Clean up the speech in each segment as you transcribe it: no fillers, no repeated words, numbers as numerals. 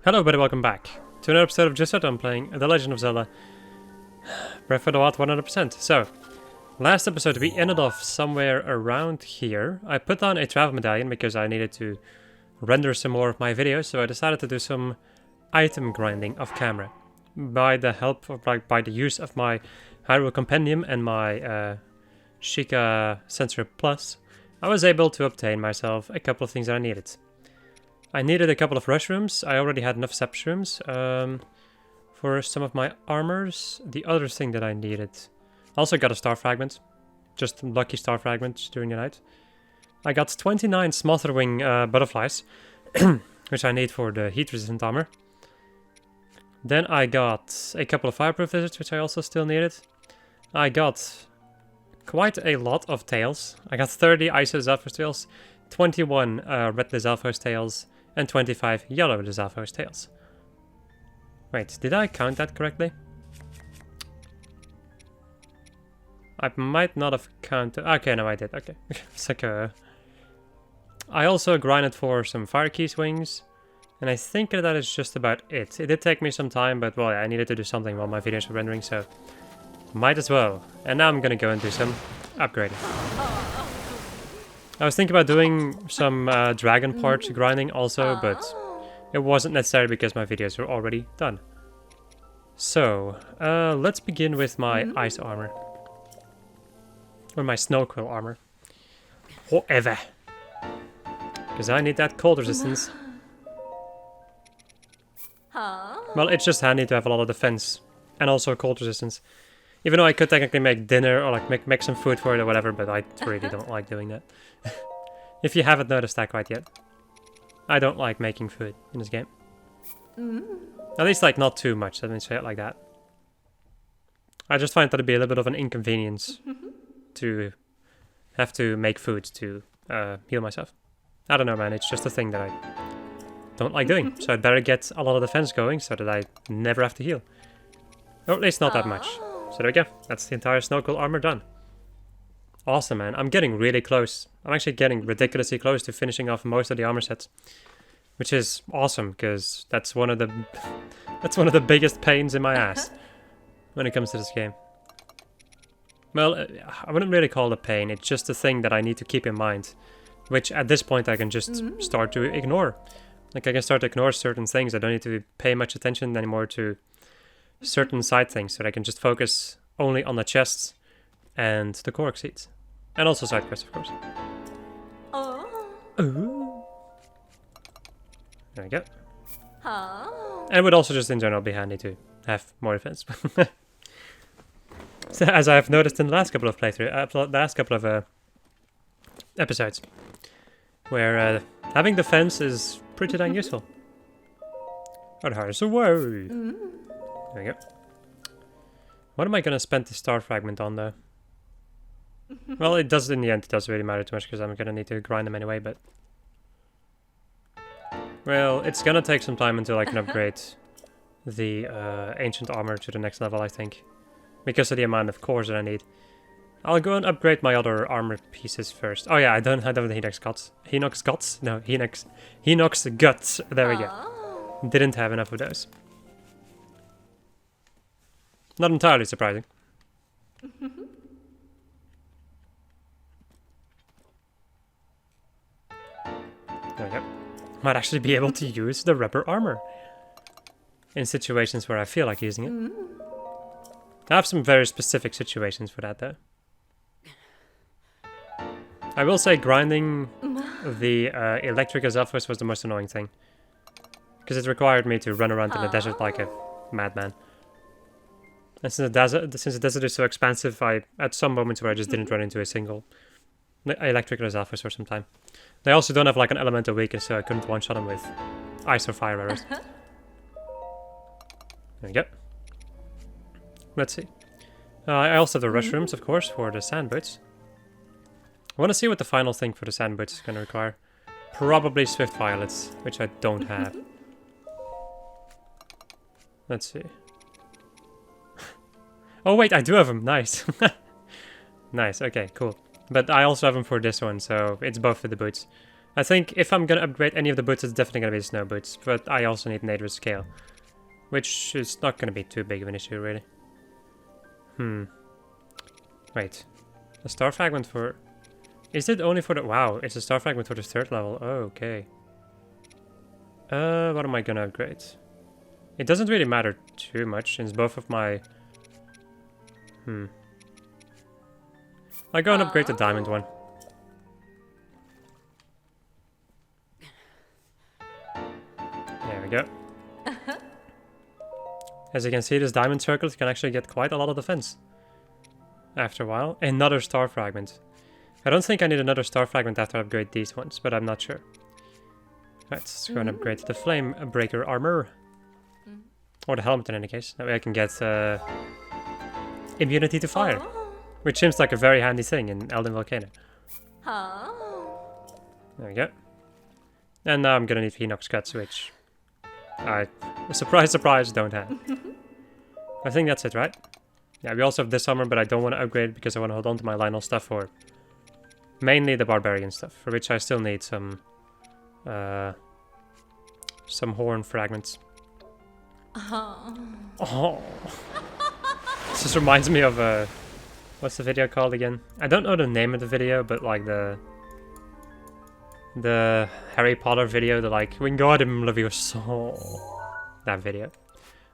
Hello everybody, welcome back to another episode of Just Zelda. I'm playing The Legend of Zelda Breath of the Wild 100%. So, last episode we ended off somewhere around here. I put on a travel medallion because I needed to render some more of my videos, so I decided to do some item grinding off camera. By the help of, by the use of my Hyrule Compendium and my Sheikah Sensor Plus, I was able to obtain myself a couple of things that I needed. I needed a couple of rush rooms. I already had enough sap rooms for some of my armors. The other thing that I needed, also got a star fragment, just lucky star fragments during the night. I got 29 Smotherwing butterflies, which I need for the heat resistant armor. Then I got a couple of fireproof lizards, which I also still needed. I got quite a lot of tails. I got 30 Iso Zalfos tails, 21 red Lizalfos tails, and 25 yellow Lizalfos tails. Wait, did I count that correctly? I might not have counted. Okay, no, I did. Okay. It's like I also grinded for some fire keys wings, and I think that is just about it. It did take me some time, but well, yeah, I needed to do something while my videos were rendering, so might as well. And now I'm gonna go and do some upgrading. I was thinking about doing some dragon parts grinding also, but it wasn't necessary because my videos were already done. So, let's begin with my ice armor. Or my snow quill armor. Whatever. Because I need that cold resistance. Well, it's just handy to have a lot of defense. And also cold resistance. Even though I could technically make dinner or like make some food for it or whatever, but I really don't like doing that. If you haven't noticed that quite yet. I don't like making food in this game. At least like not too much, let me say it like that. I just find that it'd be a little bit of an inconvenience to have to make food to heal myself. I don't know, man, it's just a thing that I don't like doing. So I'd better get a lot of defense going so that I never have to heal. Or at least not that much. So there we go. That's the entire snow quill armor done. Awesome, man. I'm getting really close. I'm actually getting ridiculously close to finishing off most of the armor sets, which is awesome because that's one of the biggest pains in my ass when it comes to this game. Well, I wouldn't really call it a pain. It's just a thing that I need to keep in mind, which at this point I can just start to ignore. Like I can start to ignore certain things. I don't need to pay much attention anymore to certain side things, so I can just focus only on the chests and the korok seeds. And also side quests, of course. Ooh. There we go. And it would also just in general be handy to have more defense. So, as I have noticed in the last couple of episodes, where having defense is pretty dang useful. But how's the way? There we go. What am I gonna spend the star fragment on though? Well, it does in the end. It doesn't really matter too much because I'm gonna need to grind them anyway. But well, it's gonna take some time until I can upgrade the ancient armor to the next level, I think, because of the amount of cores that I need. I'll go and upgrade my other armor pieces first. Oh yeah, I don't have the Hinox guts. Hinox guts? No, Hinox guts. There we go. Didn't have enough of those. Not entirely surprising. There we go. Might actually be able to use the rubber armor in situations where I feel like using it. I have some very specific situations for that though. I will say grinding the electric Zelfos was the most annoying thing. Because it required me to run around in the desert like a madman. And since the desert is so expansive, I had some moments where I just didn't run into a single electric Zelfos for some time. They also don't have like an elemental weakness, so I couldn't one-shot them with ice or fire arrows. There we go. Let's see. I also have the rush rooms, of course, for the sand boots. I want to see what the final thing for the sand boots is going to require. Probably swift violets, which I don't have. Let's see. Oh wait, I do have them. Nice. Nice. Okay, cool. But I also have them for this one, so it's both for the boots. I think if I'm gonna upgrade any of the boots, it's definitely gonna be snow boots. But I also need Nader's scale, which is not gonna be too big of an issue, really. Wait. A star fragment for... Is it only for the... Wow, it's a star fragment for the 3rd level. Oh, okay. What am I gonna upgrade? It doesn't really matter too much, since both of my... I'll go and upgrade the diamond one. There we go. As you can see, this diamond circlet can actually get quite a lot of defense. After a while. Another star fragment. I don't think I need another star fragment after I upgrade these ones, but I'm not sure. Right, let's go and upgrade the flame breaker armor. Or the helmet in any case. That way I can get immunity to fire. Which seems like a very handy thing in Elden Volcano. There we go. And now I'm gonna need Hinox Cuts, which I, surprise, surprise, don't have. I think that's it, right? Yeah, we also have this armor, but I don't want to upgrade because I want to hold on to my Lionel stuff for mainly the barbarian stuff, for which I still need some horn fragments. Oh. This just reminds me of what's the video called again? I don't know the name of the video, but like the Harry Potter video, the like Wingardium Leviosa, that video.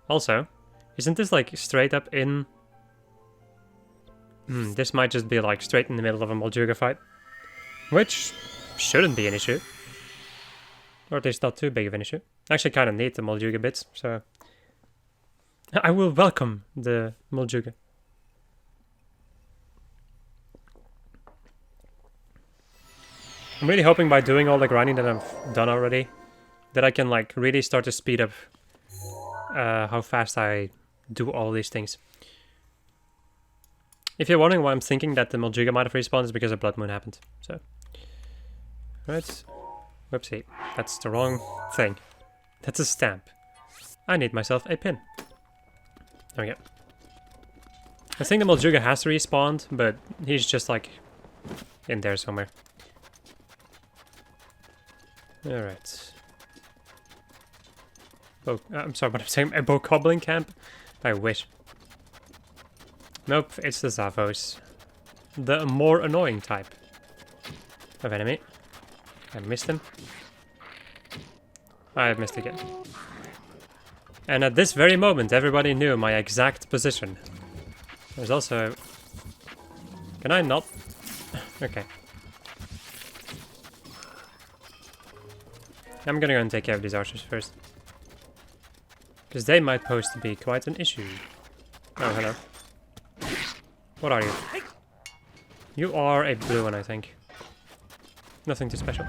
Also, isn't this like straight up in? This might just be like straight in the middle of a Molduga fight, which shouldn't be an issue, or at least not too big of an issue. I actually kind of need the Molduga bits, so I will welcome the Molduga. I'm really hoping by doing all the grinding that I've done already, that I can like really start to speed up how fast I do all these things. If you're wondering why I'm thinking that the Molduga might have respawned, it's because a Blood Moon happened. So, right, whoopsie, that's the wrong thing. That's a stamp. I need myself a pin. There we go. I think the Molduga has respawned, but he's just like in there somewhere. Alright. Oh, I'm sorry, what I'm saying, a Bokoblin camp? I wish. Nope, it's the Zavos. The more annoying type of enemy. I missed him. I missed again. And at this very moment, everybody knew my exact position. There's also... Can I not? Okay. I'm gonna go and take care of these archers first. Because they might pose to be quite an issue. Oh, hello. What are you? You are a blue one, I think. Nothing too special.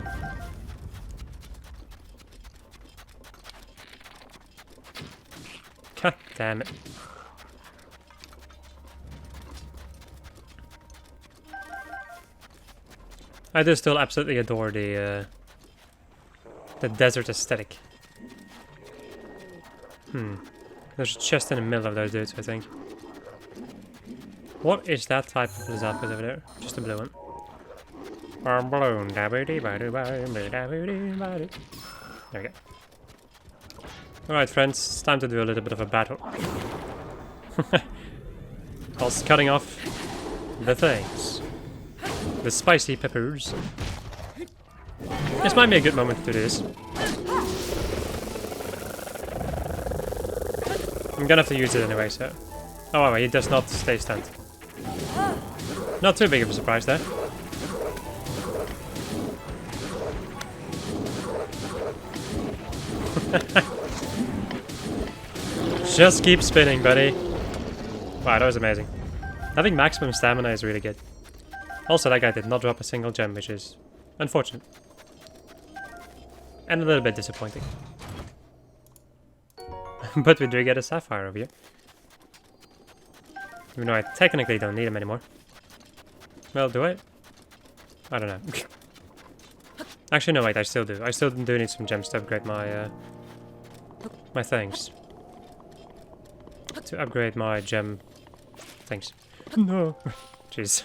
God damn it. I do still absolutely adore the desert aesthetic. There's a chest in the middle of those dudes, I think. What is that type of Zapdos over there? Just a blue one. There we go. Alright friends, it's time to do a little bit of a battle. Whilst cutting off the things. The spicy peppers. This might be a good moment to do this. I'm gonna have to use it anyway, so... Oh, wow, he does not stay stunned. Not too big of a surprise there. Just keep spinning, buddy. Wow, that was amazing. Having maximum stamina is really good. Also, that guy did not drop a single gem, which is unfortunate. And a little bit disappointing. But we do get a sapphire over here. Even though I technically don't need him anymore. Well, do I? I don't know. Actually, no, wait, I still do. I still do need some gems to upgrade my, my things. To upgrade my gem things. No. Jeez.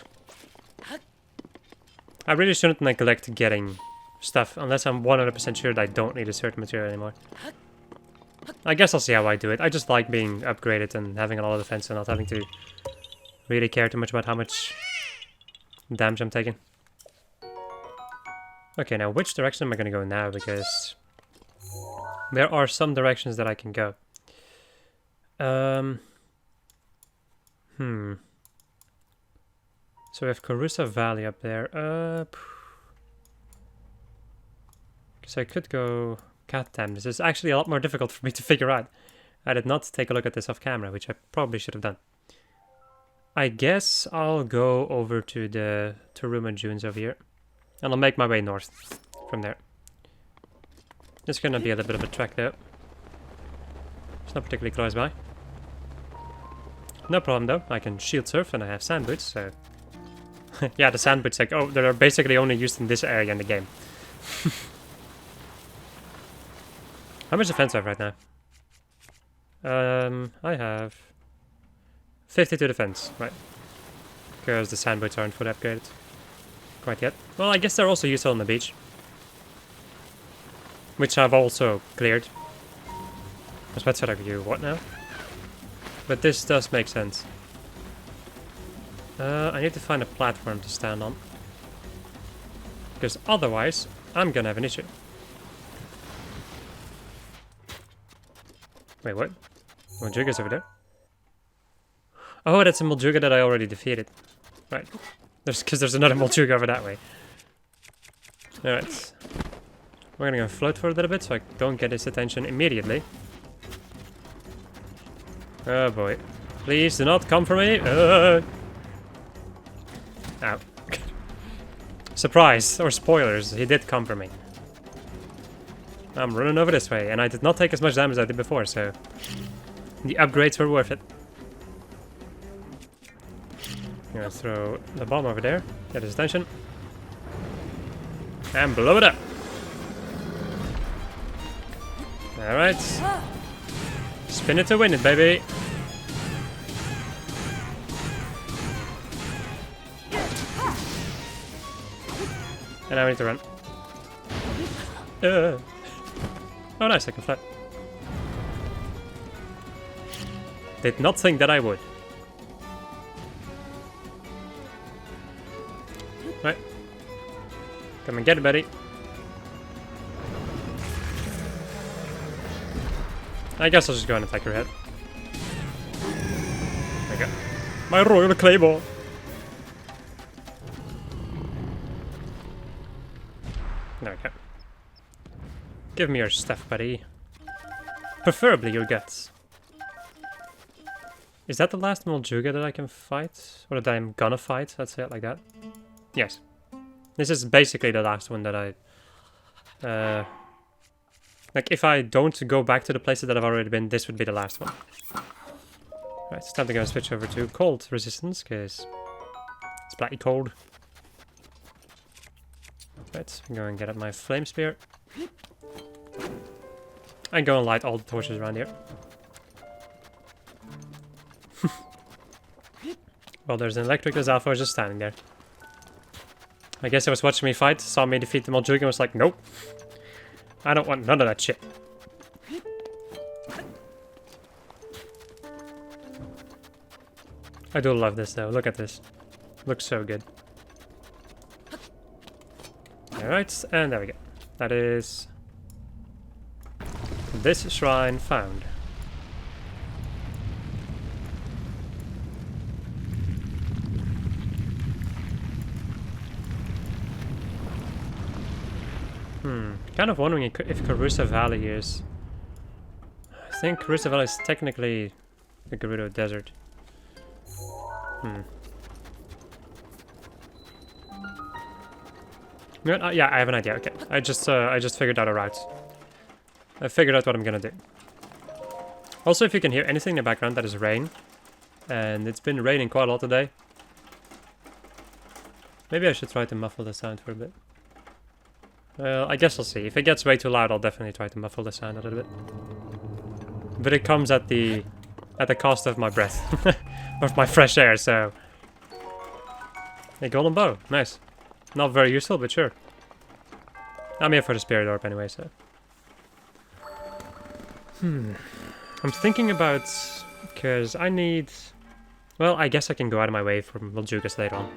I really shouldn't neglect getting stuff, unless I'm 100% sure that I don't need a certain material anymore. I guess I'll see how I do it. I just like being upgraded and having a lot of defense and not having to really care too much about how much damage I'm taking. Okay, now which direction am I going to go now? Because there are some directions that I can go. So we have Karusa Valley up there. Because I could go... God damn, this is actually a lot more difficult for me to figure out. I did not take a look at this off camera, which I probably should have done. I guess I'll go over to the Taruma Dunes over here. And I'll make my way north from there. It's gonna be a little bit of a trek though. It's not particularly close by. No problem though, I can shield surf and I have sand boots, so... yeah, the sand boots, like, oh, they're basically only used in this area in the game. How much defense do I have right now? I have 52 defense, right? Because the sand boots aren't fully upgraded quite yet. Well, I guess they're also useful on the beach, which I've also cleared. I was about to say, like, you what now? But this does make sense. I need to find a platform to stand on, because otherwise I'm gonna have an issue. Wait, what? Moljuga's over there? Oh, that's a Moljuga that I already defeated. Right. Because there's another Moljuga over that way. Alright. We're gonna go float for a little bit so I don't get his attention immediately. Oh boy. Please do not come for me. Ow. Surprise! Or spoilers, he did come for me. I'm running over this way, and I did not take as much damage as I did before, so the upgrades were worth it. I'm gonna throw the bomb over there, get his attention, and blow it up. Alright. Spin it to win it, baby. And now we need to run. Oh nice, I can fly. Did not think that I would. Right. Come and get it, buddy. I guess I'll just go and attack your head. There we go. My royal claymore! There we go. Give me your stuff, buddy. Preferably your guts. Is that the last Moljuga that I can fight? Or that I'm gonna fight? Let's say it like that. Yes. This is basically the last one that I... like, if I don't go back to the places that I've already been, this would be the last one. Right, it's time to go and switch over to cold resistance, because it's bloody cold. Right, I'm going to get up my flame spear. And go and light all the torches around here. Well, there's an electric Alpha just standing there. I guess he was watching me fight, saw me defeat the Moljuga and was like, nope. I don't want none of that shit. I do love this though, look at this. Looks so good. Alright, and there we go. That is... this shrine found. Kind of wondering if Karusa Valley is... I think Karusa Valley is technically the Gerudo Desert. Yeah, I have an idea. Okay, I just figured out a route. I figured out what I'm gonna do. Also, if you can hear anything in the background, that is rain, and it's been raining quite a lot today. Maybe I should try to muffle the sound for a bit. Well, I guess I'll see. If it gets way too loud, I'll definitely try to muffle the sound a little bit. But it comes at the cost of my breath, of my fresh air. So, a golden bow, nice. Not very useful, but sure. I'm here for the spirit orb anyway, so. I'm thinking about... Because I need... Well, I guess I can go out of my way for Moljugas later on.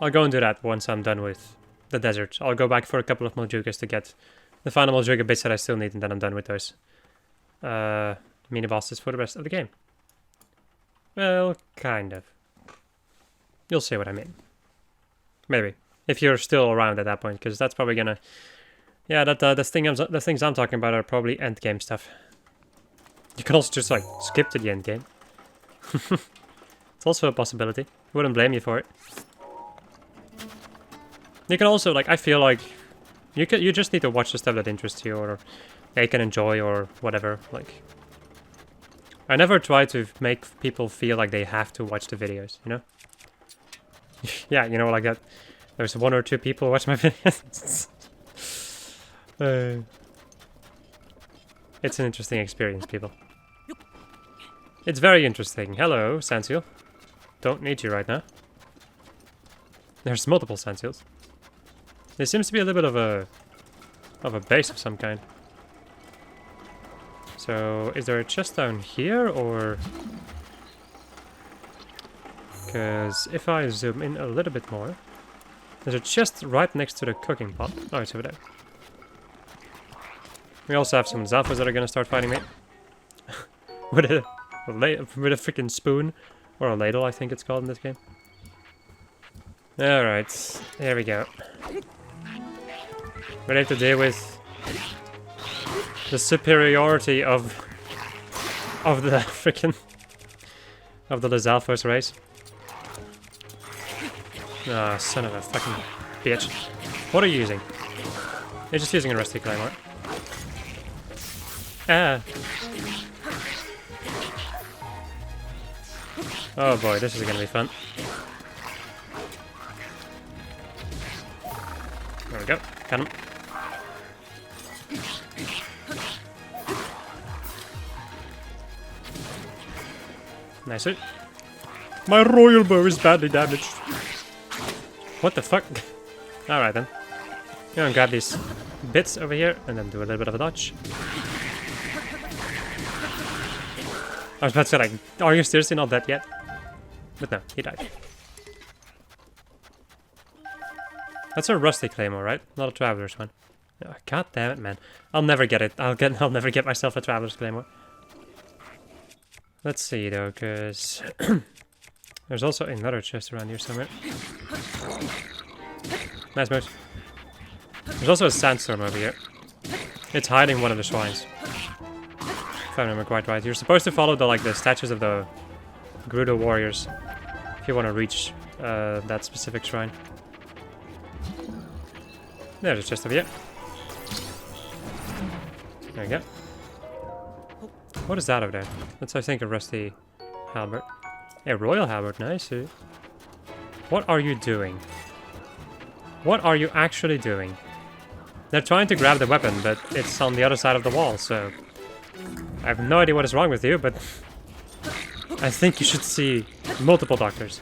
I'll go and do that once I'm done with the desert. I'll go back for a couple of Moljugas to get the final Moljuga bits that I still need, and then I'm done with those mini-bosses for the rest of the game. Well, kind of. You'll see what I mean. Maybe. If you're still around at that point, because that's probably gonna... Yeah, the things I'm talking about are probably endgame stuff. You can also just, like, skip to the endgame. It's also a possibility. Wouldn't blame you for it. You can also, like, I feel like... You just need to watch the stuff that interests you, or they can enjoy, or whatever, like... I never try to make people feel like they have to watch the videos, you know? Yeah, you know, like that. There's 1 or 2 people who watch my videos. It's an interesting experience, people. It's very interesting. Hello, Sandseal. Don't need you right now. There's multiple Sandseals. There seems to be a little bit of a base of some kind. So, is there a chest down here, or... Because if I zoom in a little bit more... There's a chest right next to the cooking pot. Oh, it's over there. We also have some Zalfos that are gonna start fighting me. with a freaking spoon. Or a ladle, I think it's called in this game. Alright, here we go. Ready to deal with the superiority of the freaking of the Zalfos race. Ah, son of a fucking bitch. What are you using? You're just using a rusty claymore. Ah. Oh boy, this is gonna be fun. There we go. Got him. Nice. My royal bow is badly damaged. What the fuck? Alright then. I'm gonna grab these bits over here and then do a little bit of a dodge. I was about to say, like, are you seriously not dead yet? But no, he died. That's a rusty claymore, right? Not a traveler's one. Oh, God damn it, man. I'll never get it. I'll never get myself a traveler's claymore. Let's see though, because there's also another chest around here somewhere. Nice moves. There's also a sandstorm over here. It's hiding one of the shrines. If I remember quite right. You're supposed to follow the statues of the Gerudo warriors if you want to reach that specific shrine. There's a chest over here. There we go. What is that over there? That's, I think, a rusty halberd. A royal halberd, nice. What are you doing? What are you actually doing? They're trying to grab the weapon, but it's on the other side of the wall, so... I have no idea what is wrong with you, but... I think you should see multiple doctors.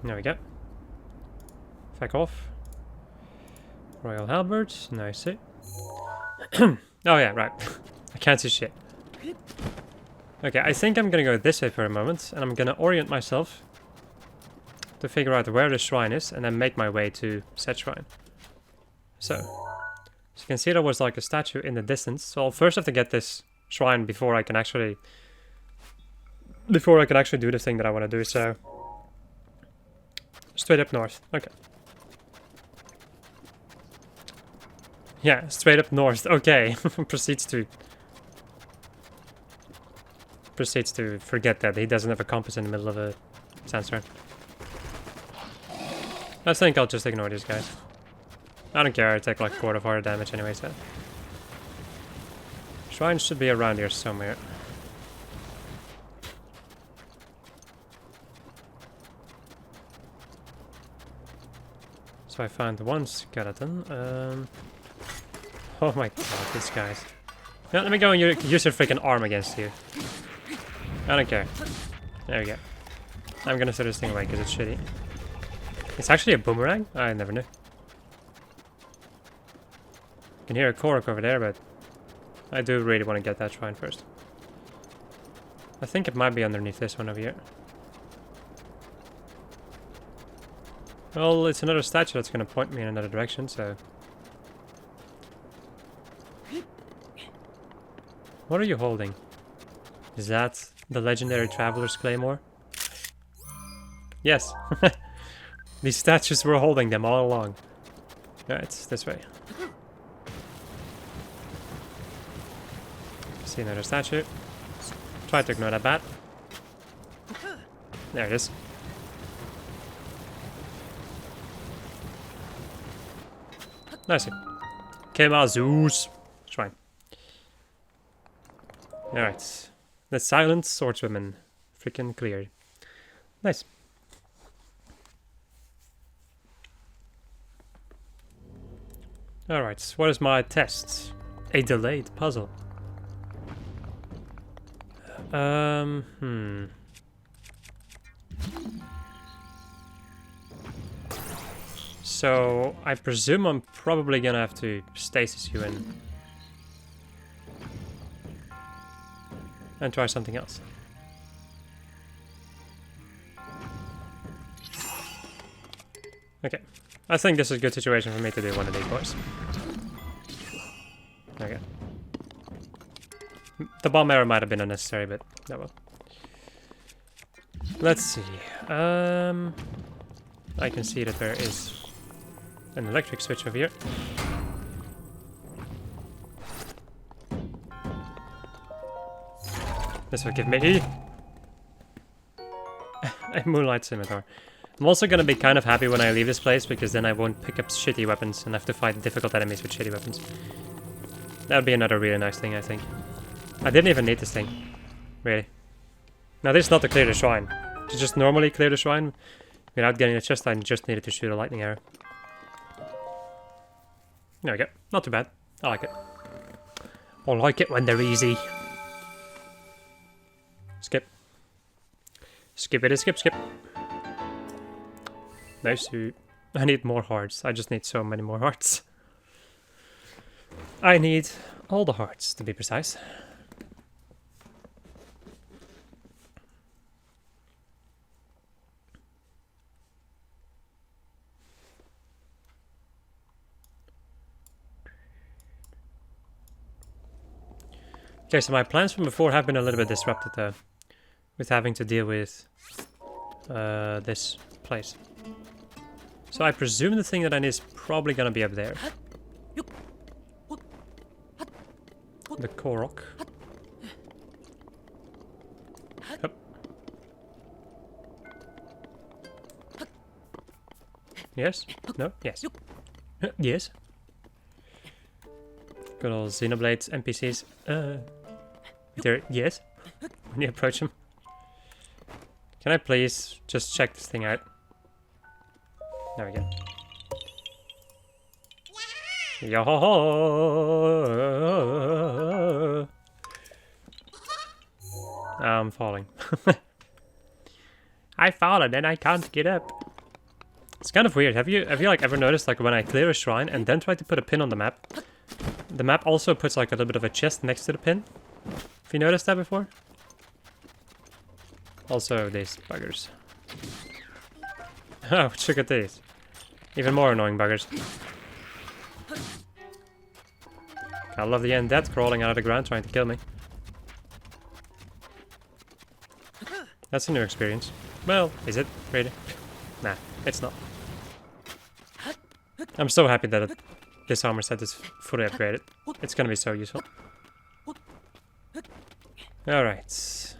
There we go. Back off. Royal halberd, nice. Oh yeah, right. I can't see shit. Okay, I think I'm gonna go this way for a moment, and I'm gonna orient myself to figure out where the shrine is, and then make my way to said shrine. So, as you can see, there was like a statue in the distance. So I'll first have to get this shrine before I can actually do the thing that I want to do. So, straight up north. Okay. Yeah, straight up north. Okay. proceeds to forget that he doesn't have a compass in the middle of a sandstorm. I think I'll just ignore these guys. I don't care, I take like 1/4 heart damage anyway, so... Shrine should be around here somewhere. So I found one skeleton. Oh my god, these guys. Yeah, let me go and use your freaking arm against you. I don't care. There we go. I'm gonna throw this thing away because it's shitty. It's actually a boomerang? I never knew. I can hear a korok over there, but I do really want to get that shrine first. I think it might be underneath this one over here. Well, it's another statue that's gonna point me in another direction, so... What are you holding? Is that the legendary Traveler's Claymore? Yes. These statues were holding them all along. No, it's this way. See another statue. Try to ignore that bat. There it is. Nice. Kemazoos. Shrine. Alright. The silent swordswoman. Freaking clear. Nice. Alright, what is my test? A delayed puzzle. So, I presume I'm probably gonna have to stasis you in. And try something else. Okay. I think this is a good situation for me to do one of these boys. Okay. The bomb arrow might have been unnecessary, but no well. Let's see. I can see that there is an electric switch over here. This will give me a moonlight scimitar. I'm also gonna be kind of happy when I leave this place, because then I won't pick up shitty weapons and have to fight difficult enemies with shitty weapons. That would be another really nice thing, I think. I didn't even need this thing. Really. Now this is not to clear the shrine. To just normally clear the shrine without getting the chest, I just needed to shoot a lightning arrow. There we go. Not too bad. I like it. I like it when they're easy. Skip. Skippity skip skip. Nice. I need more hearts. I just need so many more hearts. I need all the hearts, to be precise. Okay, so my plans from before have been a little bit disrupted though, with having to deal with this place. So I presume the thing that I need is probably gonna be up there. The korok. Yep. Yes? No? Yes. Yes. Good old Xenoblade NPCs. There. Yes. When you approach them. Can I please just check this thing out? There we go. Yo! I'm falling. I've fallen and I can't get up. It's kind of weird. Have you like ever noticed like when I clear a shrine and then try to put a pin on the map, the map also puts like a little bit of a chest next to the pin? Have you noticed that before? Also these buggers. Oh, look at these. Even more annoying buggers. I love the undead crawling out of the ground trying to kill me. That's a new experience. Well, is it? Really? Nah, it's not. I'm so happy that this armor set is fully upgraded. It's gonna be so useful. Alright.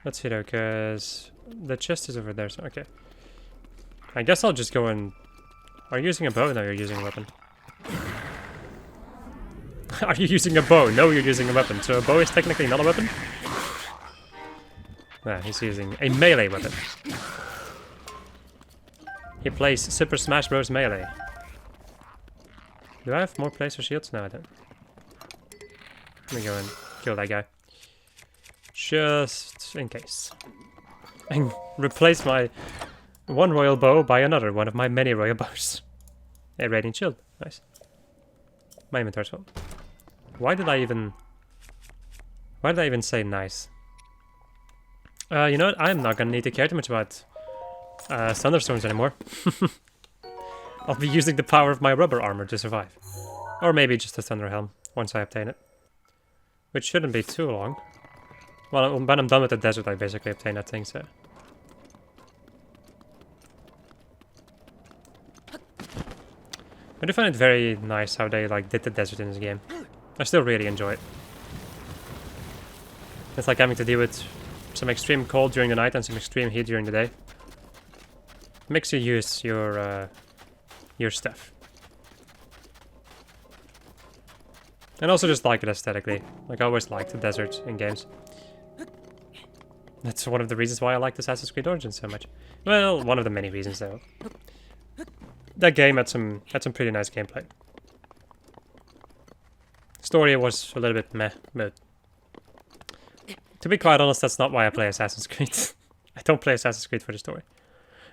Let's see though, because the chest is over there, so okay. I guess I'll just go and... Are you using a bow? No, you're using a weapon. Are you using a bow? No, you're using a weapon. So a bow is technically not a weapon? Nah, he's using a melee weapon. He plays Super Smash Bros. Melee. Do I have more placer shields? No, I don't. Let me go and kill that guy. Just in case. And replace my one royal bow by another, one of my many royal bows. A radiant shield. Nice. My inventory's full. Why did I even say nice? You know what? I'm not gonna need to care too much about thunderstorms anymore. I'll be using the power of my rubber armor to survive. Or maybe just a thunder helm, once I obtain it. Which shouldn't be too long. Well, when I'm done with the desert, I basically obtain that thing, so... I do find it very nice how they like did the desert in this game. I still really enjoy it. It's like having to deal with some extreme cold during the night and some extreme heat during the day. Makes you use your stuff. And also just like it aesthetically. Like I always liked the desert in games. That's one of the reasons why I liked Assassin's Creed Origins so much. Well, one of the many reasons though. That game had some pretty nice gameplay. Story was a little bit meh, but to be quite honest, that's not why I play Assassin's Creed. I don't play Assassin's Creed for the story.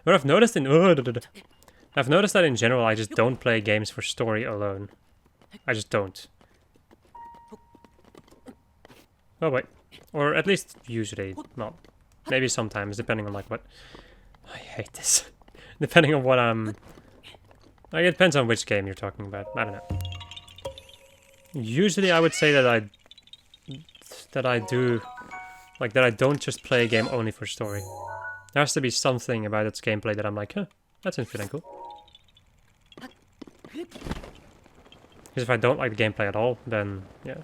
But I've noticed that in general, I just don't play games for story alone. I just don't. Oh wait, or at least usually not. Maybe sometimes, depending on like what. I hate this. Depending on what I'm. Like, it depends on which game you're talking about. I don't know. Usually I would say that I don't just play a game only for story. There has to be something about its gameplay that I'm like, huh, that's feeling cool. Because if I don't like the gameplay at all, then yeah.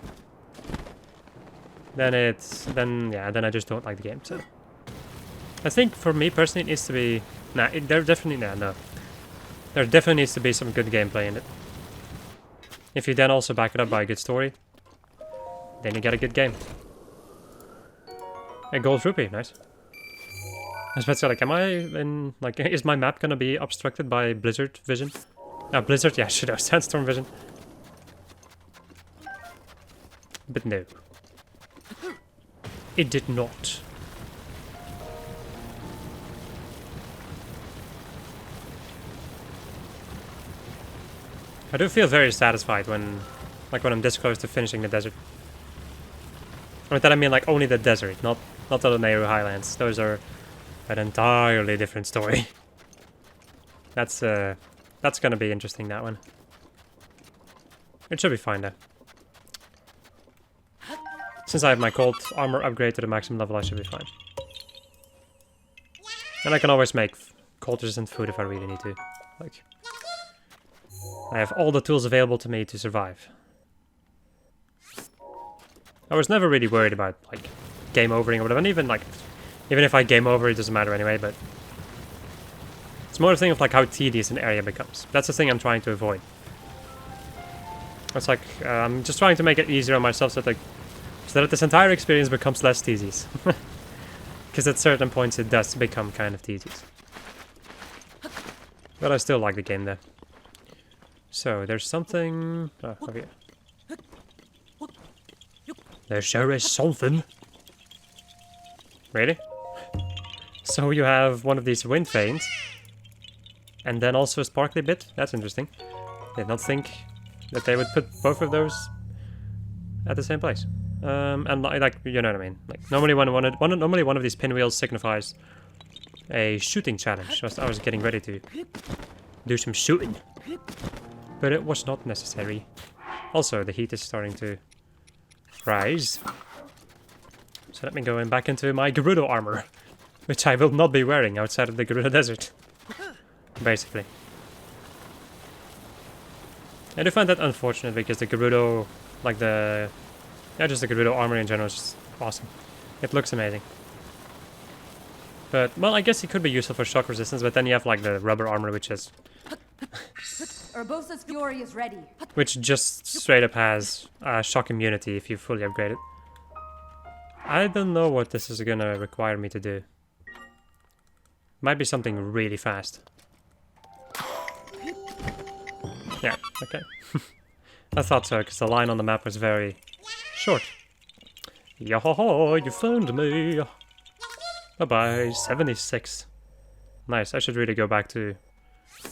Then I just don't like the game. So I think for me personally, it needs to be there definitely needs to be some good gameplay in it. If you then also back it up by a good story, then you get a good game. A gold rupee, nice. I was about to say, like, am I in, like, is my map gonna be obstructed by blizzard vision? Blizzard, yeah, should have sandstorm vision. But no. It did not. I do feel very satisfied when I'm this close to finishing the desert. By that I mean like only the desert, not the Nehru Highlands. Those are an entirely different story. That's gonna be interesting, that one. It should be fine though. Since I have my cold armor upgrade to the maximum level, I should be fine. And I can always make cold resistant food if I really need to. Like, I have all the tools available to me to survive. I was never really worried about, like, game overing or whatever, and even if I game over, it doesn't matter anyway, but it's more a thing of, like, how tedious an area becomes. That's the thing I'm trying to avoid. It's like, I'm just trying to make it easier on myself so that this entire experience becomes less tedious. Because at certain points it does become kind of tedious. But I still like the game there. So, there's something... Oh, over here. There sure is something. Really? So you have one of these wind veins. And then also a sparkly bit. That's interesting. Did not think that they would put both of those at the same place. And like, you know what I mean. Like, normally one of these pinwheels signifies a shooting challenge. I was getting ready to do some shooting. But it was not necessary. Also, the heat is starting to rise. So let me go back into my Gerudo armor, which I will not be wearing outside of the Gerudo Desert. Basically. I do find that unfortunate because the Gerudo, just the Gerudo armor in general is just awesome. It looks amazing. But, well, I guess it could be useful for shock resistance, but then you have, like, the rubber armor, which is... Urbosa's fury is ready. Which just straight up has shock immunity if you fully upgrade it. I don't know what this is gonna require me to do. Might be something really fast. Yeah, okay. I thought so, because the line on the map was very short. Yo-ho-ho, you found me! Oh, by 76. Nice, I should really go back to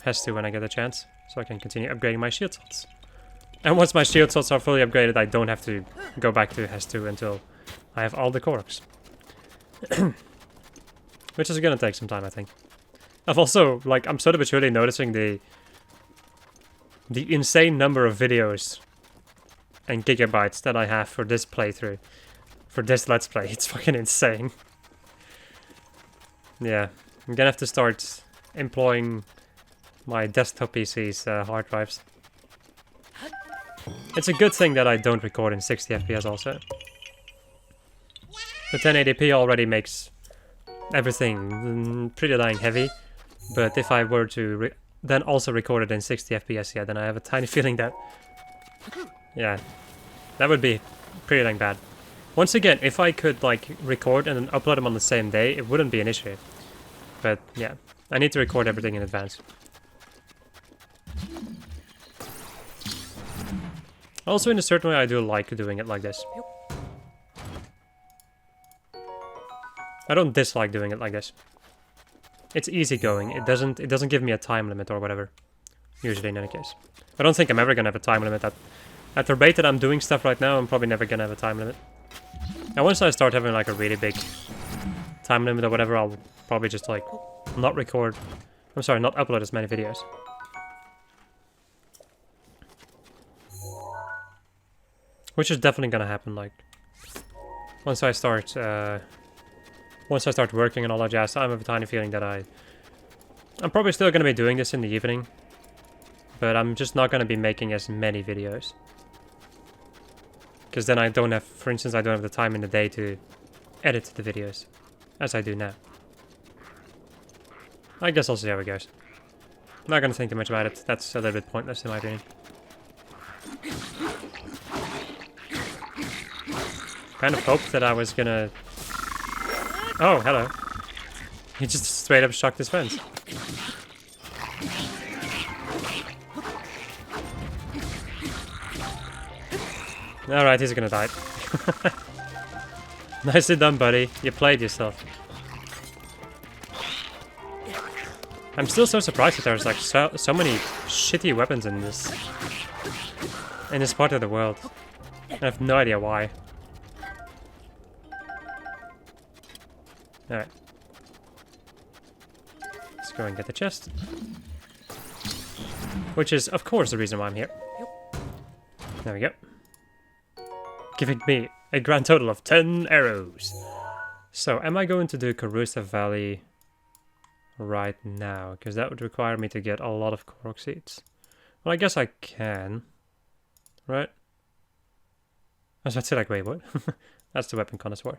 Hestu when I get a chance, so I can continue upgrading my shield slots. And once my shield slots are fully upgraded, I don't have to go back to Hestu until I have all the koroks. Which is gonna take some time, I think. I've also, like, I'm slowly but surely noticing the insane number of videos and gigabytes that I have for this playthrough. For this Let's Play. It's fucking insane. Yeah, I'm gonna have to start employing my desktop PC's hard drives. It's a good thing that I don't record in 60 FPS also. The 1080p already makes everything pretty dang heavy, but if I were to then also record it in 60 FPS, yeah, then I have a tiny feeling that, yeah, that would be pretty dang bad. Once again, if I could like record and then upload them on the same day, it wouldn't be an issue. But yeah, I need to record everything in advance. Also, in a certain way, I do like doing it like this. I don't dislike doing it like this. It's easygoing. It doesn't give me a time limit or whatever. Usually, in any case. I don't think I'm ever gonna have a time limit. At the rate that I'm doing stuff right now, I'm probably never gonna have a time limit. And once I start having like a really big time limit or whatever, I'll probably just like not record. I'm sorry, not upload as many videos. Which is definitely gonna happen, like once I start working and all that jazz. I have a tiny feeling that I'm probably still gonna be doing this in the evening, but I'm just not gonna be making as many videos. Because then I don't have, for instance, I don't have the time in the day to edit the videos as I do now. I guess I'll see how it goes. I'm not gonna think too much about it. That's a little bit pointless in my opinion. Kind of hoped that I was gonna... Oh, hello. He just straight up shocked his fence. Alright, he's gonna die. Nicely done, buddy. You played yourself. I'm still so surprised that there's like so many shitty weapons in this part of the world. I have no idea why. Alright. Let's go and get the chest. Which is, of course, the reason why I'm here. There we go. Giving me a grand total of 10 arrows. So, am I going to do Karusa Valley right now? Because that would require me to get a lot of korok seeds. Well, I guess I can. Right? I was about to say, like, wait, what? That's the weapon connoisseur.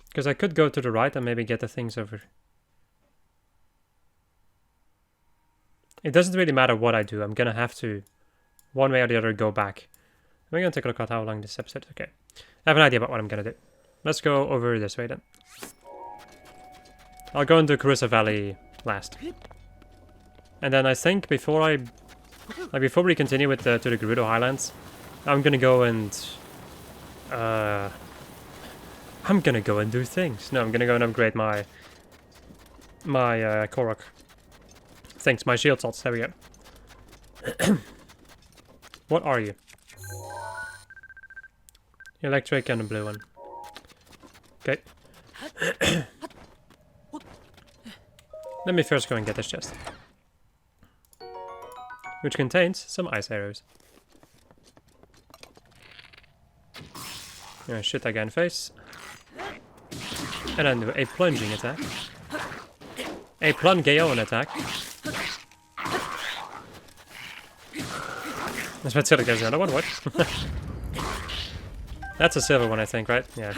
Because I could go to the right and maybe get the things over. It doesn't really matter what I do. I'm gonna have to, one way or the other, go back. We're gonna take a look at how long this episode is. Okay. I have an idea about what I'm gonna do. Let's go over this way then. I'll go into Karusa Valley last. And then I think before we continue with to the Gerudo Highlands, I'm gonna go and do things. No, I'm gonna go and upgrade my korok. Thanks, my shield salts. There we go. What are you? Electric and a blue one. Okay. Let me first go and get this chest. Which contains some ice arrows. I'm gonna shoot that guy in the face. And then do a plunging attack. A plungeon attack. That's about to say like there's another one, what? That's a silver one, I think, right? Yeah.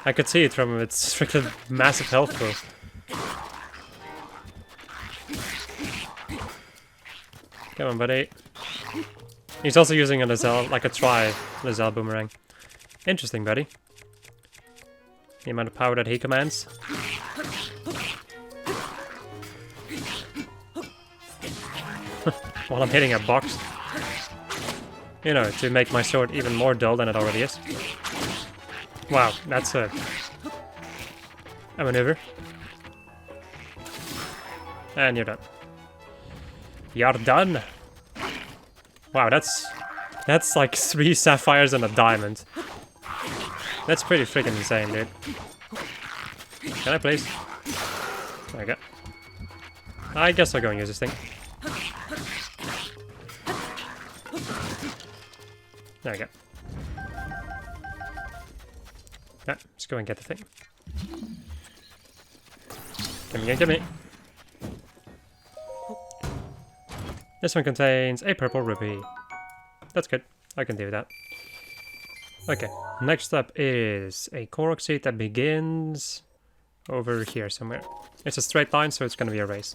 I could see it from its freaking massive health pool. Come on, buddy. He's also using a Lizelle, like a tri-Lizelle boomerang. Interesting, buddy. The amount of power that he commands. while I'm hitting a box. You know, to make my sword even more dull than it already is. Wow, that's a maneuver. And you're done. You're done! Wow, that's like 3 sapphires and a diamond. That's pretty freaking insane, dude. Can I please? There we go. I guess I'll go and use this thing. There we go. Yeah, let's go and get the thing. Gimme. This one contains a purple ruby. That's good. I can do that. Okay, next up is a korok seed that begins over here somewhere. It's a straight line, so it's going to be a race.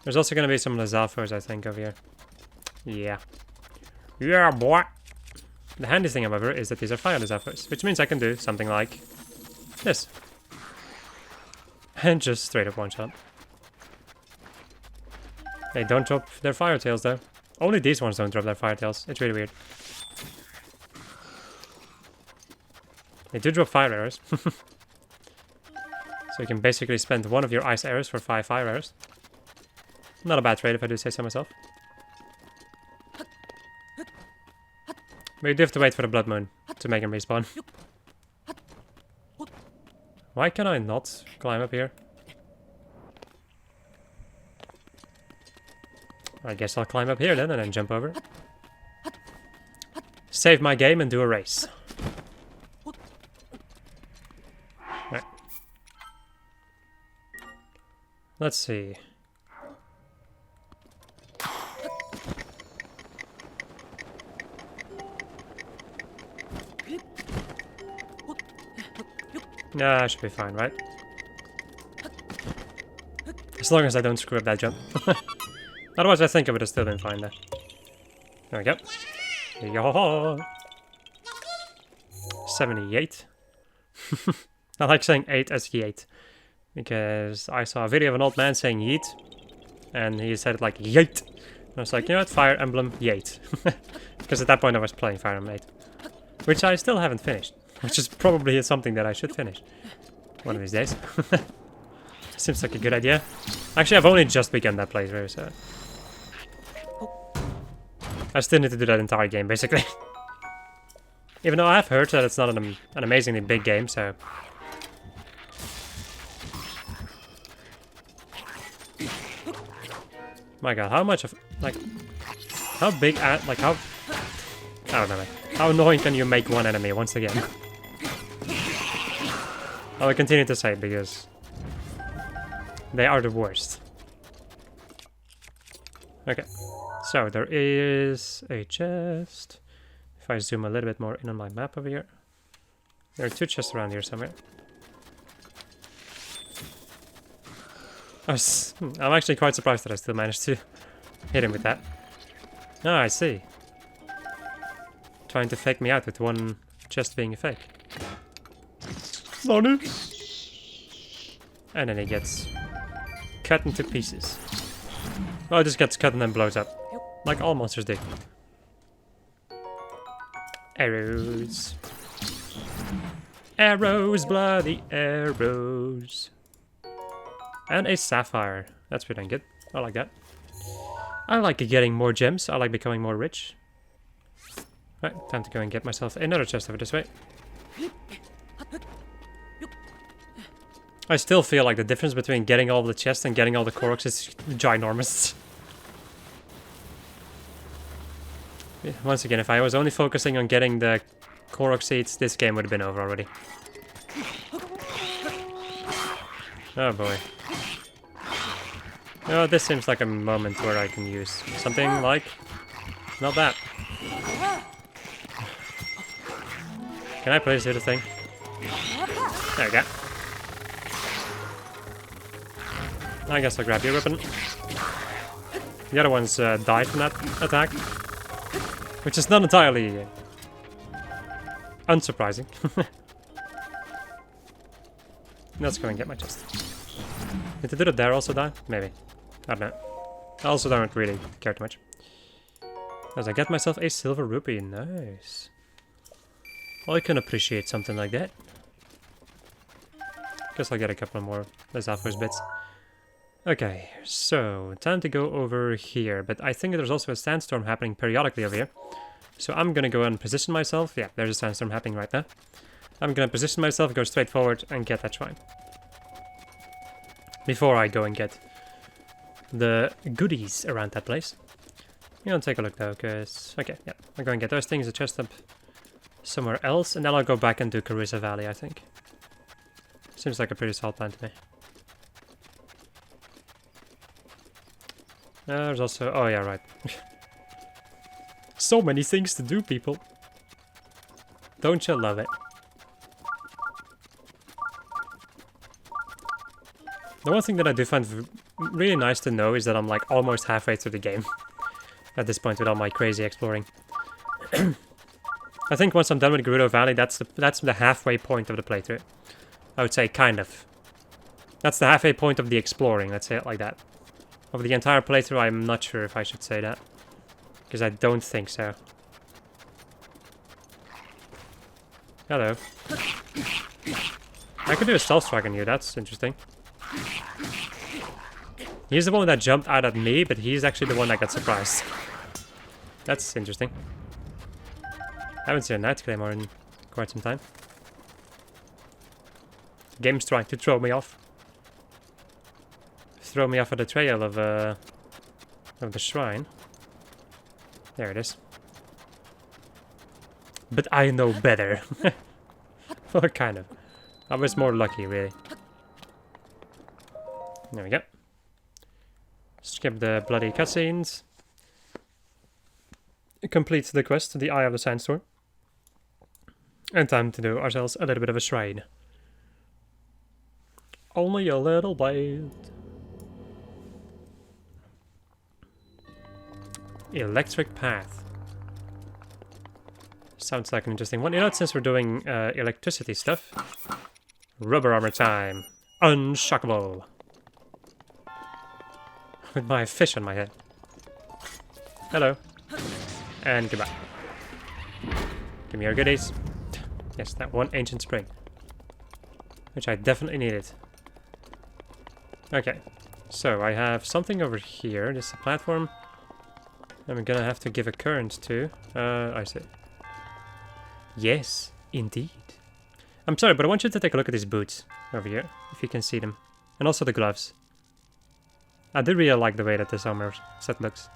There's also going to be some Lizalfos, I think, over here. Yeah. Yeah, boy! The handy thing, however, is that these are fire Lizalfos, which means I can do something like this. And just straight up one-shot. They don't drop their fire tails, though. Only these ones don't drop their fire tails. It's really weird. They do drop fire arrows. So you can basically spend one of your ice arrows for 5 fire arrows. Not a bad trade if I do say so myself. But you do have to wait for the blood moon to make him respawn. Why can I not climb up here? I guess I'll climb up here then and then jump over. Save my game and do a race. Right. Let's see. Nah, I should be fine, right? As long as I don't screw up that jump. Otherwise, I think I would have still been fine there. There we go. Yo! 78. I like saying 8 as yeet. Because I saw a video of an old man saying yeet. And he said it like yeet. And I was like, you know what? Fire Emblem yeet. Because at that point I was playing Fire Emblem 8. Which I still haven't finished. Which is probably something that I should finish. One of these days. Seems like a good idea. Actually, I've only just begun that playthrough, so... I still need to do that entire game, basically. Even though I've heard that it's not an amazingly big game, so... My god, how much of... Like... How big... Like, how... I don't know, man. How annoying can you make one enemy once again? I will continue to say it because... They are the worst. Okay. So, there is a chest. If I zoom a little bit more in on my map over here. There are 2 chests around here somewhere. I'm actually quite surprised that I still managed to hit him with that. Ah, I see. Trying to fake me out with one chest being a fake. Nani? And then he gets cut into pieces. Well, it just gets cut and then blows up. Like all monsters do. Arrows. Arrows, bloody arrows. And a sapphire. That's pretty dang good. I like that. I like getting more gems. I like becoming more rich. Right, time to go and get myself another chest over this way. I still feel like the difference between getting all the chests and getting all the koroks is ginormous. Once again, if I was only focusing on getting the korok seeds, this game would have been over already. Oh boy. Oh, this seems like a moment where I can use something like... Not that. Can I please do the thing? There we go. I guess I'll grab your weapon. The other ones died from that attack. Which is not entirely unsurprising. Let's go and get my chest. Did the dude there also die? Maybe. I don't know. I also don't really care too much. As I get myself a silver rupee, nice. I can appreciate something like that. Guess I'll get a couple more Zaphos bits. Okay, so time to go over here, but I think there's also a sandstorm happening periodically over here. So I'm gonna go and position myself. Yeah, there's a sandstorm happening right now. I'm gonna position myself, go straight forward, and get that shrine. Before I go and get the goodies around that place. I'm gonna take a look though, cause... Okay, yeah, I'm going to get those things, a chest up somewhere else, and then I'll go back and do Carissa Valley, I think. Seems like a pretty solid plan to me. There's also... Oh yeah, right. So many things to do, people. Don't you love it? The one thing that I do find really nice to know is that I'm like almost halfway through the game. At this point with all my crazy exploring. I think once I'm done with Gerudo Valley, that's the halfway point of the playthrough. I would say, kind of. That's the halfway point of the exploring, let's say it like that. Of the entire playthrough, I'm not sure if I should say that. Because I don't think so. Hello. I could do a stealth strike on you, that's interesting. He's the one that jumped out at me, but he's actually the one that got surprised. That's interesting. I haven't seen a Knight Claymore in quite some time. Game's trying to throw me off. Throw me off of the trail of the shrine. There it is. But I know better. Well, kind of. I was more lucky, really. There we go. Skip the bloody cutscenes. Complete the quest, the Eye of the Sandstorm. And time to do ourselves a little bit of a shrine. Only a little bit. Electric path. Sounds like an interesting one. You know, since we're doing electricity stuff. Rubber armor time. Unshockable. With my fish on my head. Hello. And goodbye. Give me your goodies. Yes, that one ancient spring. Which I definitely needed. Okay. So, I have something over here. This is a platform. I'm gonna have to give a current to. I see. Yes, indeed. I'm sorry, but I want you to take a look at these boots over here. If you can see them. And also the gloves. I do really like the way that this armor set looks.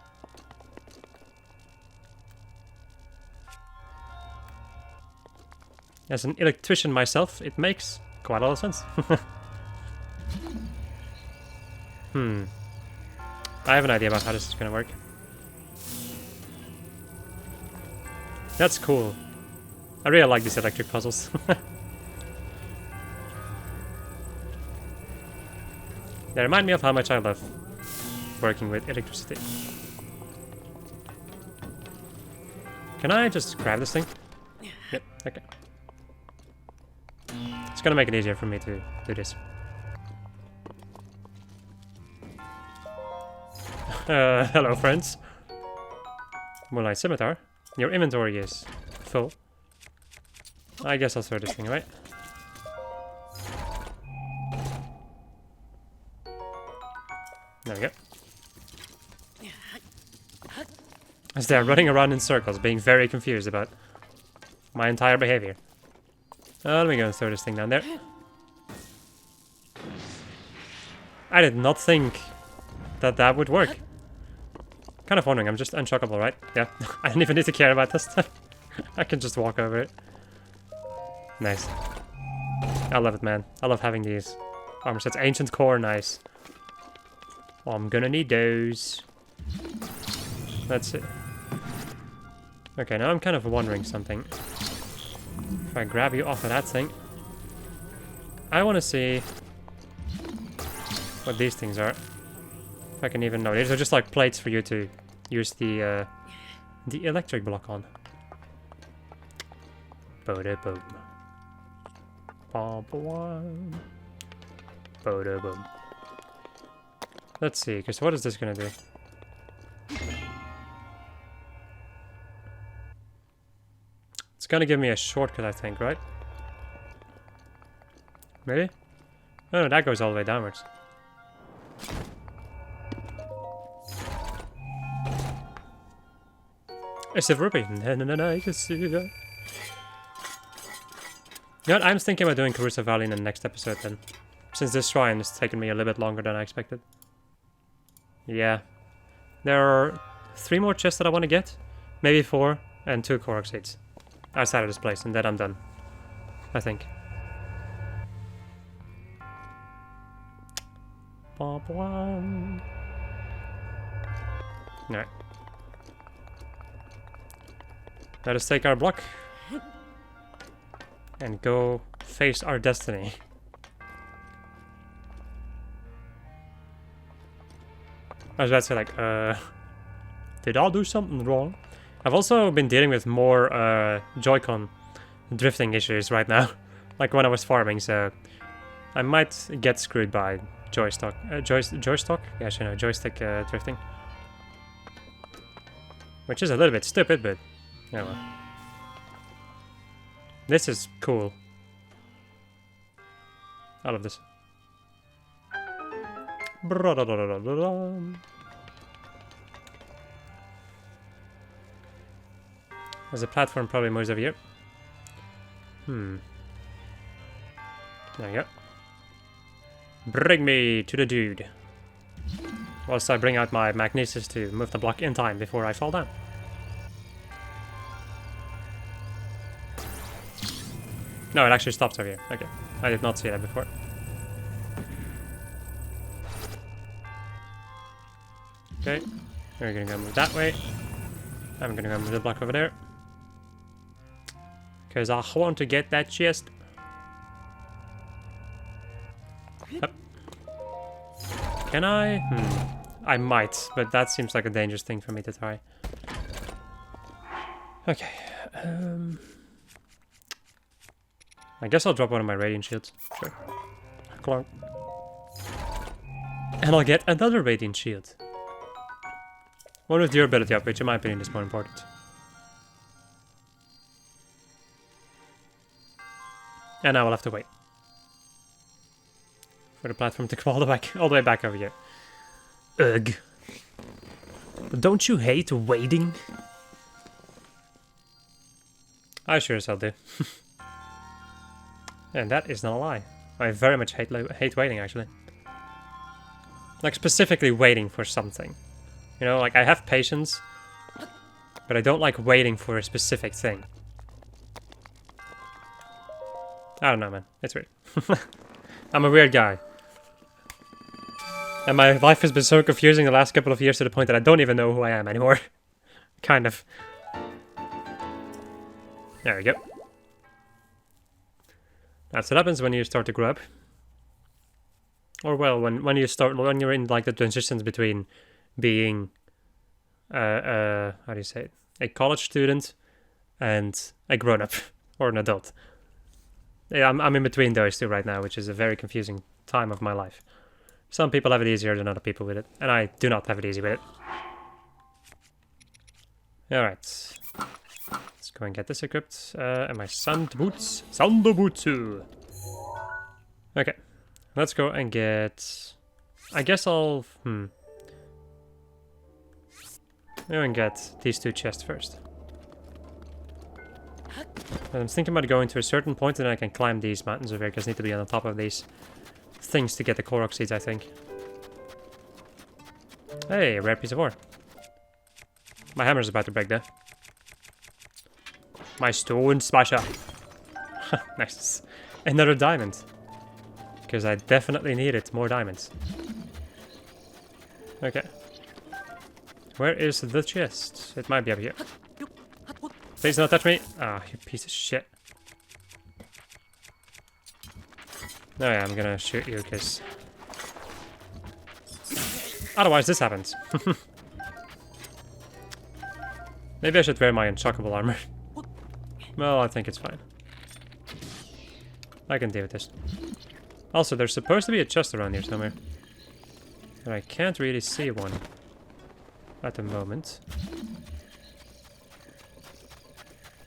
As an electrician myself, it makes quite a lot of sense. I have an idea about how this is gonna work. That's cool. I really like these electric puzzles. They remind me of how much I love working with electricity. Can I just grab this thing? Yep, okay. It's gonna make it easier for me to do this. Hello friends. Moonlight Scimitar. Your inventory is full. I guess I'll throw this thing away. There we go. As they're running around in circles, being very confused about my entire behavior. Let me go and throw this thing down there. I did not think that that would work. Kind of wondering, I'm just unshockable, right? Yeah, I don't even need to care about this stuff. I can just walk over it. Nice. I love it, man. I love having these armor sets. Ancient core, nice. Oh, I'm gonna need those. That's it. Okay, now I'm kind of wondering something. If I grab you off of that thing, I want to see what these things are. If I can even know. These are just like plates for you to use the electric block on. Boom. Boom. Let's see, because what is this gonna do? gonna give me a shortcut, I think, right? Maybe? Oh no, that goes all the way downwards. It's a rupee. No, you can see that. You know what, I'm thinking about doing Carusa Valley in the next episode then. Since this shrine has taken me a little bit longer than I expected. Yeah. There are 3 more chests that I want to get. Maybe 4, and 2 korok seeds. Outside of this place, and then I'm done. I think. Alright. Let us take our block. And go face our destiny. I was about to say, like, did I do something wrong? I've also been dealing with more Joy-Con drifting issues right now. Like when I was farming, so I might get screwed by joystick? Yeah, actually no, joystick drifting. Which is a little bit stupid, but yeah, well. This is cool. I love this. There's a platform probably moves over here. There you go. Bring me to the dude. Whilst I bring out my magnesis to move the block in time before I fall down. No, it actually stops over here. Okay. I did not see that before. Okay. We're gonna go move that way. I'm gonna go move the block over there. Because I want to get that chest. Up. Can I? I might, but that seems like a dangerous thing for me to try. Okay. I guess I'll drop one of my radiant shields. Sure. Clunk. And I'll get another radiant shield. One with durability up, which in my opinion is more important. And I will have to wait for the platform to come all the way back over here. Ugh. Don't you hate waiting? I sure as hell do. And that is not a lie. I very much hate waiting, actually. Like, specifically waiting for something. You know, like, I have patience, but I don't like waiting for a specific thing. I don't know, man. It's weird. I'm a weird guy. And my life has been so confusing the last couple of years to the point that I don't even know who I am anymore. Kind of. There we go. That's what happens when you start to grow up. Or well, when you're in like the transitions between being how do you say it? A college student and a grown-up or an adult. Yeah, I'm in between those two right now, which is a very confusing time of my life. Some people have it easier than other people with it, and I do not have it easy with it. Alright. Let's go and get this equipped. And my sand boots. Sandobutsu! Okay. Let's go and get... I guess I'll... Go and get these 2 chests first. And I'm thinking about going to a certain point and then I can climb these mountains over here, because I need to be on the top of these things to get the korok seeds, I think. Hey, a rare piece of ore. My hammer's about to break there. My stone smasher. Nice. Another diamond. Because I definitely needed more diamonds. Okay. Where is the chest? It might be up here. Please don't touch me. Ah, you piece of shit. Oh yeah, I'm gonna shoot you because... Otherwise this happens. Maybe I should wear my unshockable armor. Well, I think it's fine. I can deal with this. Also, there's supposed to be a chest around here somewhere. But I can't really see one at the moment.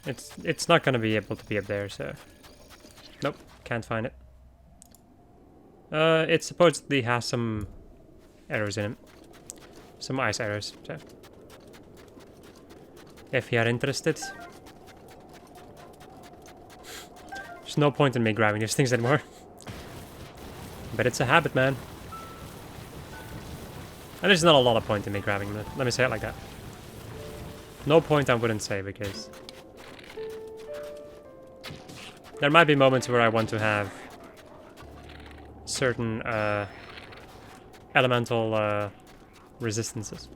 It's not gonna be able to be up there, so... Nope, can't find it. It supposedly has some arrows in it. Some ice arrows, so... If you are interested... There's no point in me grabbing these things anymore. But it's a habit, man. And there's not a lot of point in me grabbing them, let me say it like that. No point I wouldn't say, because... There might be moments where I want to have certain elemental resistances.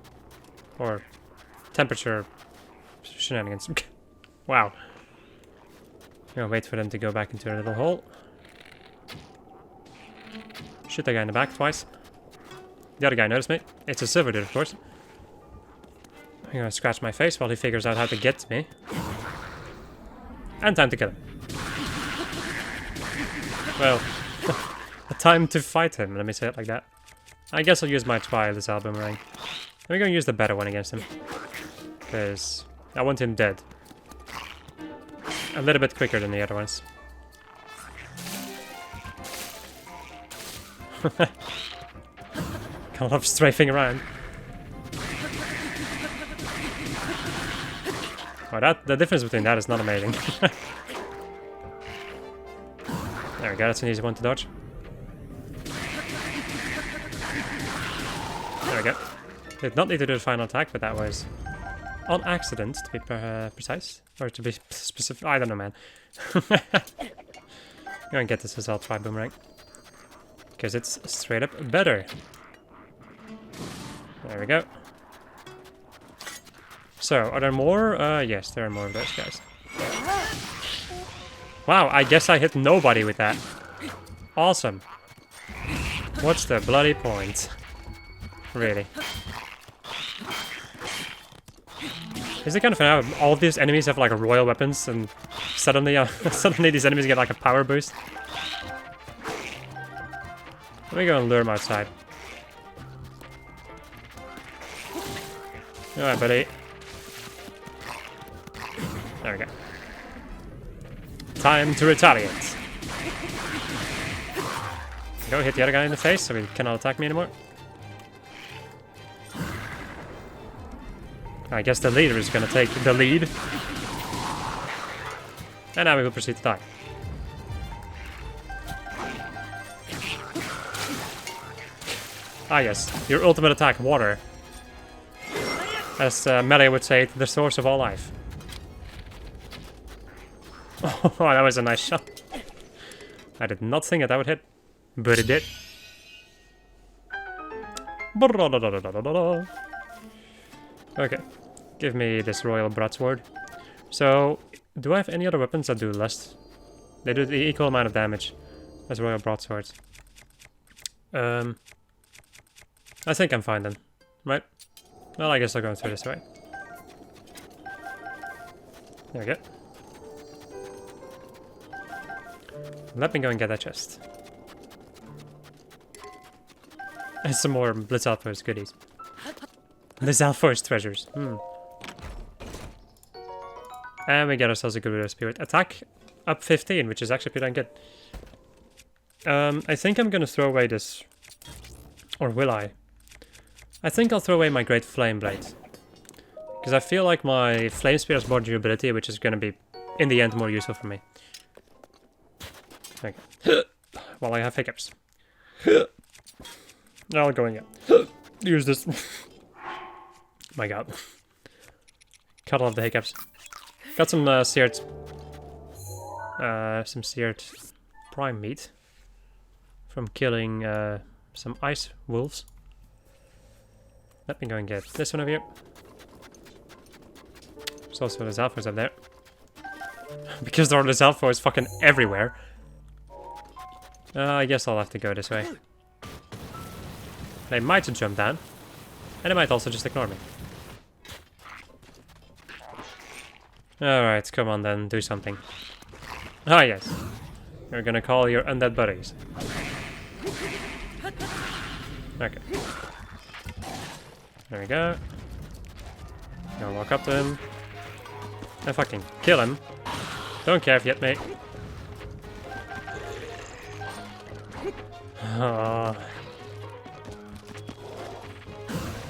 Or temperature shenanigans. Wow. I'm gonna wait for them to go back into their little hole. Shoot that guy in the back twice. The other guy noticed me. It's a silver dude, of course. I'm gonna scratch my face while he figures out how to get to me. And time to kill him. Well, time to fight him, let me say it like that. I guess I'll use my trial this boomerang. I'm gonna use the better one against him. Because I want him dead. A little bit quicker than the other ones. Kind of strafing around. Oh, the difference between that is not amazing. There we go, that's an easy one to dodge. There we go. Did not need to do the final attack, but that was on accident, to be precise. Or to be specific. I don't know, man. I'm gonna get this as well, try boomerang. Because it's straight up better. There we go. So, are there more? Yes, there are more of those guys. Wow, I guess I hit nobody with that. Awesome. What's the bloody point? Really. Is it kind of fun how all of these enemies have like royal weapons and suddenly suddenly these enemies get like a power boost? Let me go and lure them outside. Alright, buddy. There we go. Time to retaliate. Go hit the other guy in the face so he cannot attack me anymore. I guess the leader is gonna take the lead. And now we will proceed to die. Ah yes, your ultimate attack, water. As Melee would say, the source of all life. Oh, that was a nice shot. I did not think that would hit, but it did. Okay, give me this royal broadsword. So, do I have any other weapons that do less? They do the equal amount of damage as royal broadswords. I think I'm fine then, right? Well, I guess I'll go through this way. There we go. Let me go and get that chest. And some more Blitz Outpost goodies. Blitz Outpost treasures. And we get ourselves a good spirit. Attack up 15, which is actually pretty damn good. I think I'm gonna throw away this. Or will I? I think I'll throw away my Great Flame Blade. Because I feel like my Flame Spear has more durability, which is gonna be, in the end, more useful for me. Okay. While I have hiccups. Now going up. Use this. My god. Cut off the hiccups. Got some seared prime meat from killing some ice wolves. Let me go and get this one over here. There's also the Zalfos up there. Because there are the Zalfos fucking everywhere. I guess I'll have to go this way. They might jump down. And they might also just ignore me. Alright, come on then, do something. Ah yes. You're gonna call your undead buddies. Okay. There we go. Gonna walk up to him. I fucking kill him. Don't care if you hit me.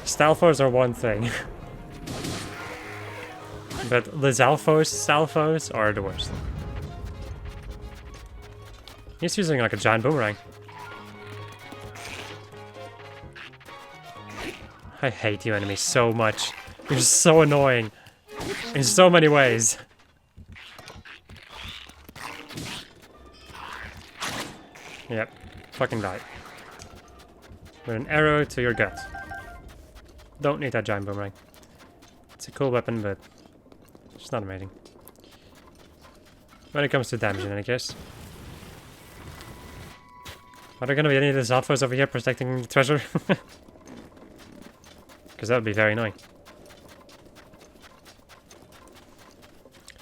Stalfos are one thing. But the Stalfos are the worst. He's using like a giant boomerang. I hate you enemies so much. You're so annoying. In so many ways. Yep. Fucking die. With an arrow to your gut. Don't need that giant boomerang. It's a cool weapon, but it's not amazing. When it comes to damage, in any case. Are there gonna be any of the Zalfos over here protecting the treasure? Because that would be very annoying.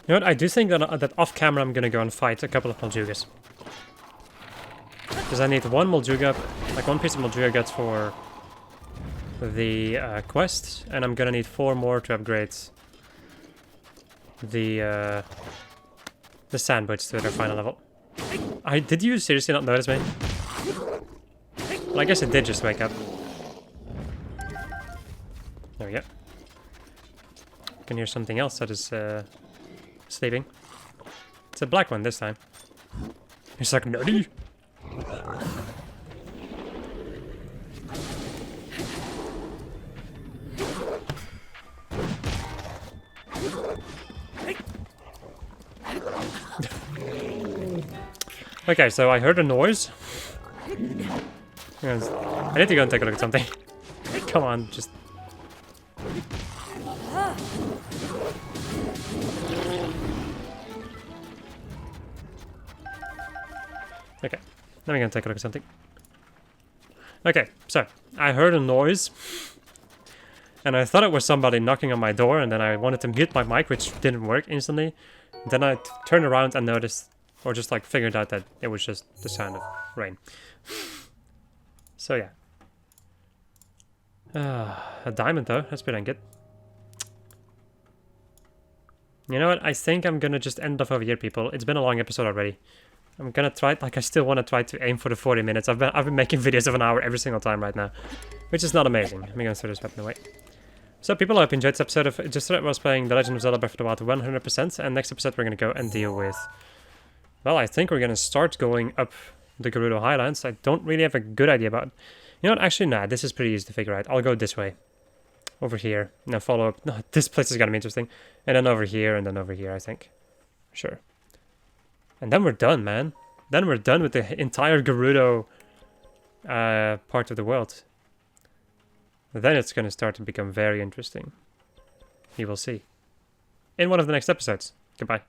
You know what, I do think that off camera I'm gonna go and fight a couple of Moldugas. Because I need one Molduga, like one piece of Molduga guts for the quest, and I'm gonna need 4 more to upgrade the sandwich to their final level. Did you seriously not notice me? Well, I guess it did just wake up. There we go. I can hear something else that is sleeping. It's a black one this time. He's like, nutty! Okay, so I heard a noise. I need to go and take a look at something. Come on, just... Okay, now we're gonna take a look at something. Okay, so, I heard a noise. And I thought it was somebody knocking on my door, and then I wanted to mute my mic, which didn't work instantly. Then I turned around and noticed, or just like figured out that it was just the sound of rain. So yeah. A diamond though, that's pretty good. You know what, I think I'm gonna just end off over here, people. It's been a long episode already. I'm gonna try, like I still want to try to aim for the 40 minutes. I've been making videos of an hour every single time right now. Which is not amazing. Let me go and throw this weapon away. So people, I hope you enjoyed this episode of just I was playing The Legend of Zelda Breath of the Wild 100%, and next episode we're gonna go and deal with... Well, I think we're gonna start going up the Gerudo Highlands. I don't really have a good idea about... You know what, actually, nah, this is pretty easy to figure out. I'll go this way. Over here. Now follow up... No, this place is gonna be interesting. And then over here, and then over here, I think. Sure. And then we're done, man. Then we're done with the entire Gerudo part of the world. Then it's going to start to become very interesting. You will see. In one of the next episodes. Goodbye.